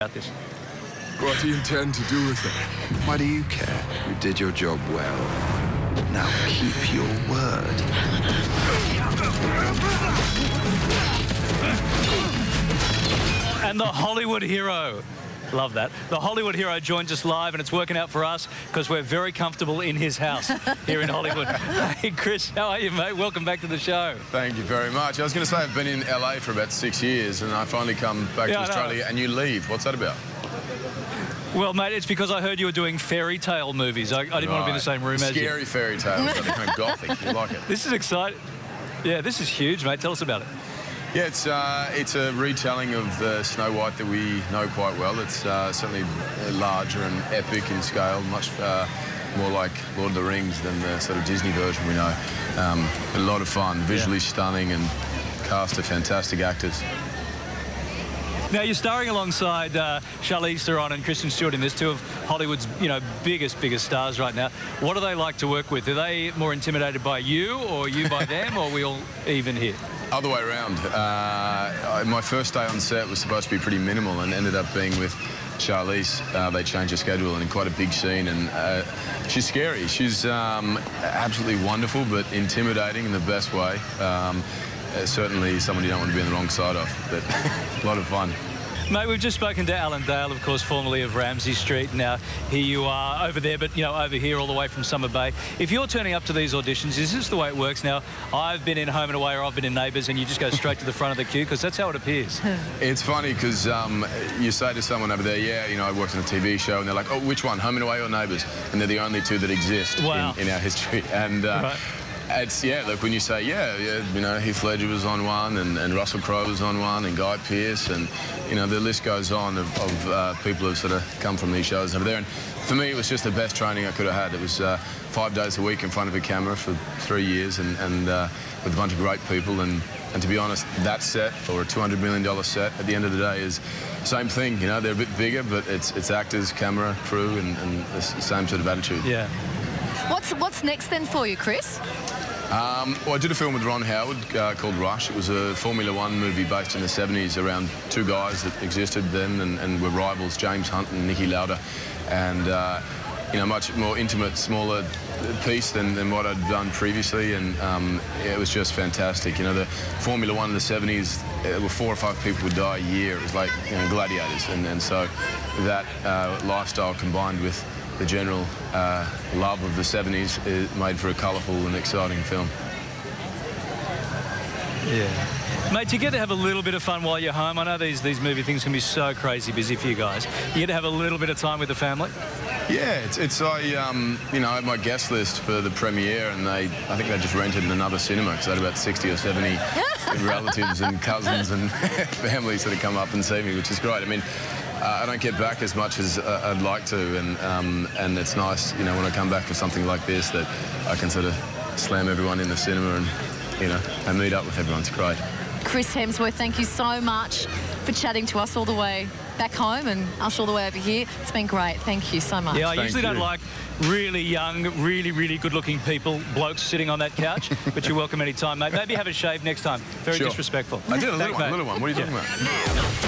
about this. What do you intend to do with it? Why do you care? You did your job well. Now keep your word. And the Hollywood hero. Love that. The Hollywood hero joins us live, and it's working out for us because we're very comfortable in his house here in Hollywood. Hey, Chris, how are you, mate? Welcome back to the show. Thank you very much. I was going to say I've been in LA for about 6 years, and I finally come back to Australia, and you leave. What's that about? Well, mate, it's because I heard you were doing fairy tale movies. I didn't want to be in the same room as you. Scary fairy tales, but they're kind of gothic. You like it? This is exciting. Yeah, this is huge, mate. Tell us about it. Yeah, it's a retelling of the Snow White that we know quite well. It's certainly larger and epic in scale, much more like Lord of the Rings than the sort of Disney version we know. A lot of fun, visually stunning, and cast of fantastic actors. Now, you're starring alongside Charlize Theron and Kristen Stewart in this, two of Hollywood's, biggest stars right now. What do they like to work with? Are they more intimidated by you, or you by them, or are we all even here? Other way around. My first day on set was supposed to be pretty minimal and ended up being with Charlize. They changed the schedule and in quite a big scene, and she's scary. She's absolutely wonderful, but intimidating in the best way. Certainly someone you don't want to be on the wrong side of, but a lot of fun. Mate, we've just spoken to Alan Dale, of course, formerly of Ramsay Street. Now, here you are over there, but, over here all the way from Summer Bay. If you're turning up to these auditions, is this the way it works now? I've been in Home and Away, or I've been in Neighbours, and you just go straight to the front of the queue, because that's how it appears. It's funny, because you say to someone over there, yeah, I worked on a TV show, and they're like, oh, which one, Home and Away or Neighbours? And they're the only two that exist in our history. And right. Look, when you say, Heath Ledger was on one, and Russell Crowe was on one, and Guy Pearce, and, the list goes on of people who've sort of come from these shows over there. And for me, it was just the best training I could have had. It was 5 days a week in front of a camera for 3 years, and with a bunch of great people. And to be honest, that set, or a $200 million set, at the end of the day is the same thing. They're a bit bigger, but it's actors, camera, crew, and the same sort of attitude. Yeah. What's next then for you, Chris? Well, I did a film with Ron Howard called Rush. It was a Formula One movie based in the 70s around two guys that existed then and were rivals, James Hunt and Niki Lauda. And, much more intimate, smaller piece than what I'd done previously. And it was just fantastic. The Formula One in the 70s, where 4 or 5 people would die a year. It was like, gladiators. And so that lifestyle combined with the general love of the 70s is made for a colourful and exciting film. Yeah. Mate, you get to have a little bit of fun while you're home. I know these movie things can be so crazy busy for you guys. You get to have a little bit of time with the family? Yeah, I had my guest list for the premiere, and I think they just rented another cinema, because they had about 60 or 70 relatives and cousins and families that had come up and see me, which is great. I mean, I don't get back as much as I'd like to, and it's nice, when I come back for something like this, that I can sort of slam everyone in the cinema and meet up with everyone. It's great. Chris Hemsworth, thank you so much for chatting to us all the way back home and us all the way over here. It's been great. Thank you so much. Yeah, I usually don't like really young, really good-looking people, blokes sitting on that couch, but you're welcome anytime, mate. Maybe have a shave next time. Very disrespectful. I did a little one. What are you talking about?